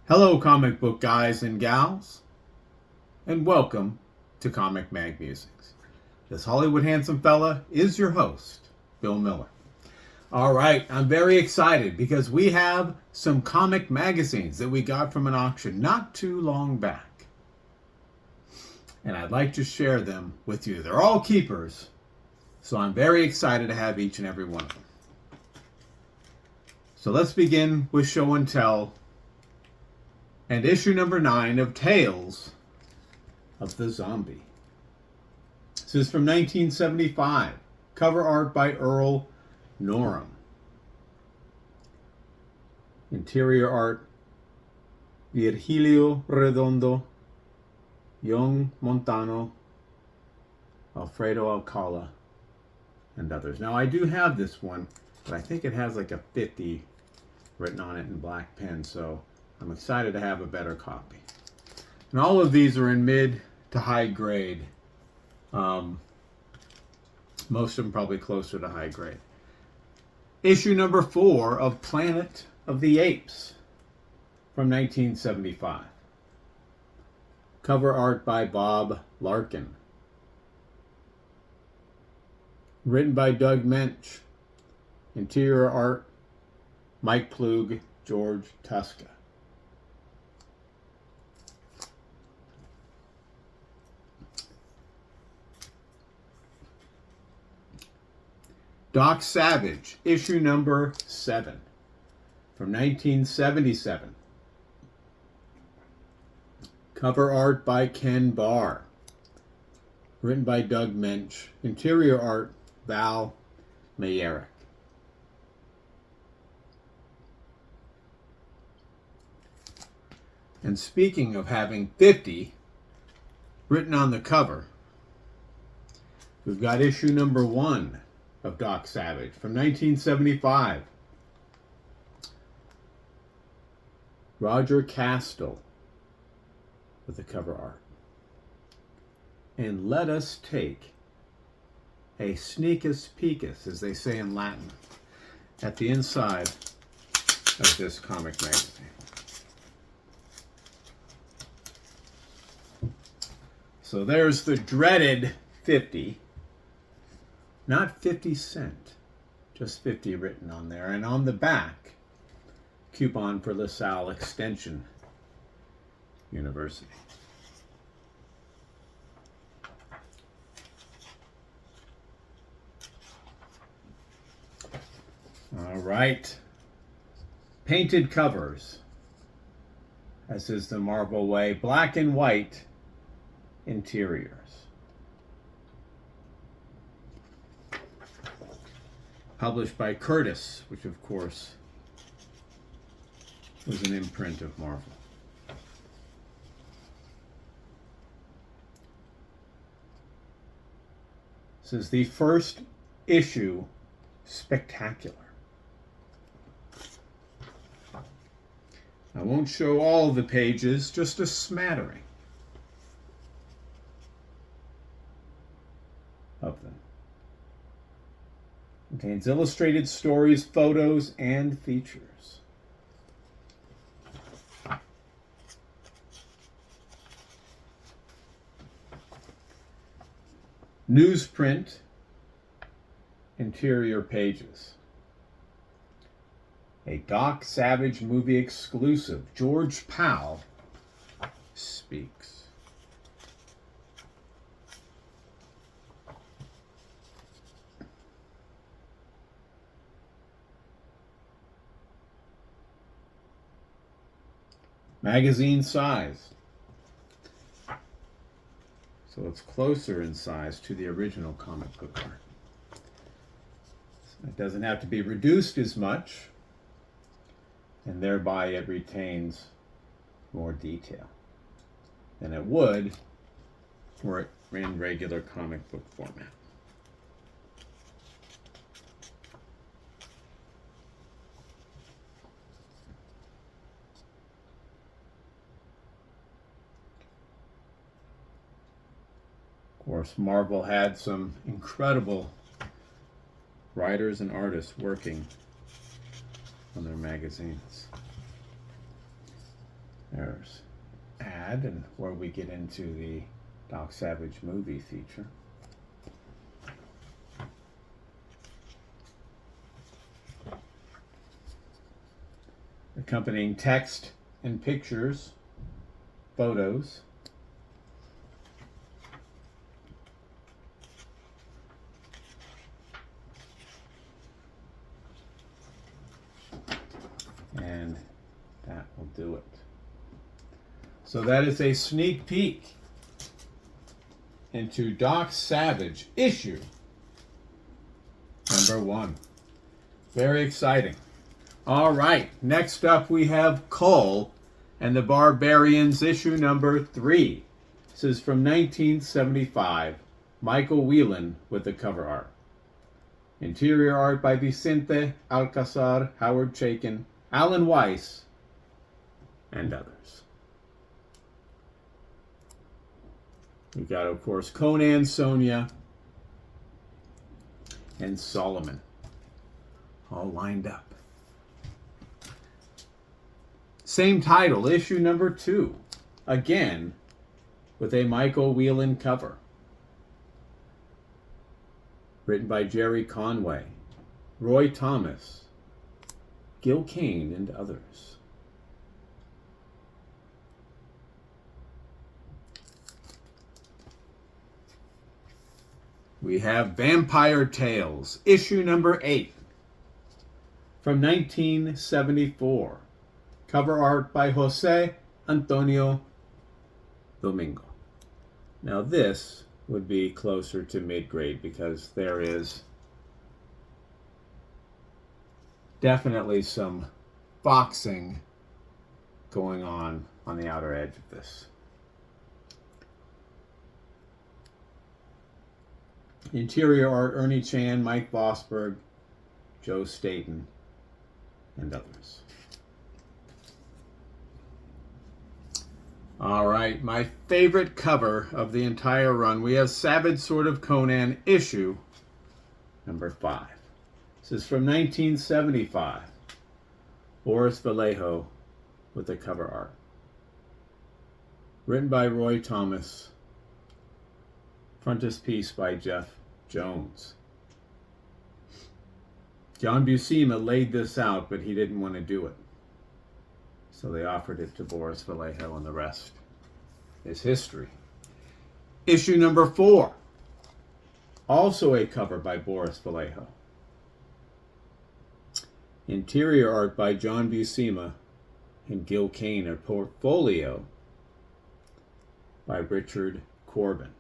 Hello, comic book guys and gals, and welcome to Comic Mag Musings. This Hollywood handsome fella is your host, Bill Miller. All right, I'm very excited because we have some comic magazines that we got from an auction not too long back. And I'd like to share them with you. They're all keepers, so I'm very excited to have each and every one of them. So let's begin with Show and Tell and issue number 9 of Tales of the Zombie. This is from 1975. Cover art by Earl Norem. Interior art, Virgilio Redondo, Young Montano, Alfredo Alcala, and others. Now I do have this one, but I think it has like a 50 written on it in black pen, so I'm excited to have a better copy. And all of these are in mid to high grade. Most of them probably closer to high grade. Issue number 4 of Planet of the Apes from 1975. Cover art by Bob Larkin. Written by Doug Mensch. Interior art, Mike Plug, George Tuska. Doc Savage, issue number 7 from 1977. Cover art by Ken Barr. Written by Doug Mensch. Interior art, Val Mayerick. And speaking of having 50 written on the cover, we've got issue number 1 of Doc Savage from 1975. Roger Castell with the cover art. And let us take a sneakus peekus, as they say in Latin, at the inside of this comic magazine. So there's the dreaded 50. Not 50 cent, just 50 written on there. And on the back, coupon for LaSalle Extension University. All right. Painted covers, as is the Marvel way. Black and white interiors. Published by Curtis, which of course was an imprint of Marvel. This is the first issue spectacular. I won't show all the pages, just a smattering of them. Contains illustrated stories, photos, and features. Newsprint interior pages. A Doc Savage movie exclusive. George Powell speaks. Magazine size. So it's closer in size to the original comic book art. So it doesn't have to be reduced as much, and thereby it retains more detail than it would were it in regular comic book format. Of course, Marvel had some incredible writers and artists working on their magazines. There's ad, and where we get into the Doc Savage movie feature. Accompanying text and pictures, photos. And that will do it. So that is a sneak peek into Doc Savage issue number 1. Very exciting. All right, next up we have Kull and the Barbarians issue number 3. This is from 1975. Michael Whelan with the cover art. Interior art by Vicente Alcazar, Howard Chaykin, Alan Weiss, and others. We've got, of course, Conan, Sonia, and Solomon all lined up. Same title, issue number 2. Again, with a Michael Whelan cover. Written by Jerry Conway, Roy Thomas, Gil Kane, and others. We have Vampire Tales, issue number 8, from 1974. Cover art by Jose Antonio Domingo. Now this would be closer to mid-grade because there is definitely some boxing going on the outer edge of this. Interior art, Ernie Chan, Mike Vosberg, Joe Staten, and others. All right, my favorite cover of the entire run. We have Savage Sword of Conan issue number 5. This is from 1975. Boris Vallejo with the cover art. Written by Roy Thomas. Frontispiece by Jeff Jones. John Buscema laid this out, but he didn't want to do it. So they offered it to Boris Vallejo, and the rest is history. Issue number 4. Also a cover by Boris Vallejo. Interior art by John Buscema and Gil Kane. A portfolio by Richard Corbin.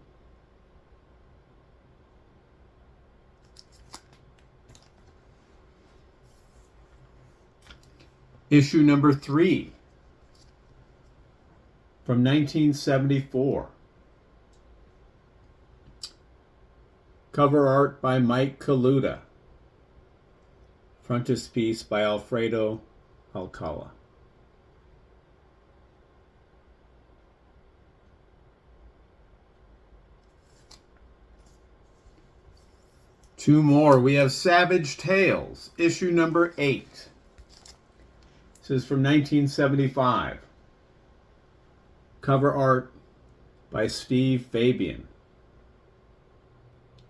Issue number 3 from 1974. Cover art by Mike Kaluta. Frontispiece by Alfredo Alcala. Two more. We have Savage Tales, issue number 8. This is from 1975. Cover art by Steve Fabian.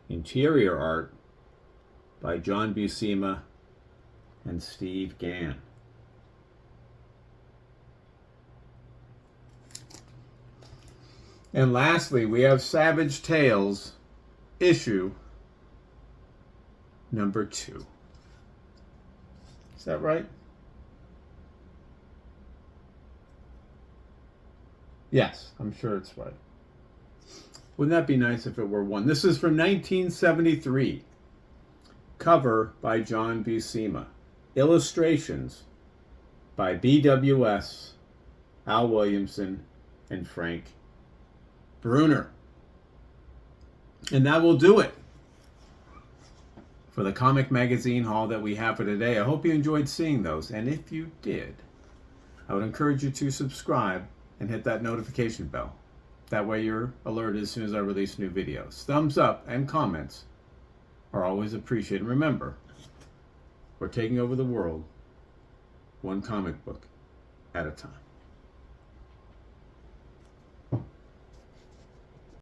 Interior art by John Buscema and Steve Gann. And lastly, we have Savage Tales, issue number 2. Is that right? Yes, I'm sure it's right. Wouldn't that be nice if it were 1? This is from 1973. Cover by John Buscema. Illustrations by BWS, Al Williamson, and Frank Bruner. And that will do it for the comic magazine haul that we have for today. I hope you enjoyed seeing those. And if you did, I would encourage you to subscribe and hit that notification bell. That way you're alerted as soon as I release new videos. Thumbs up and comments are always appreciated. Remember, we're taking over the world one comic book at a time.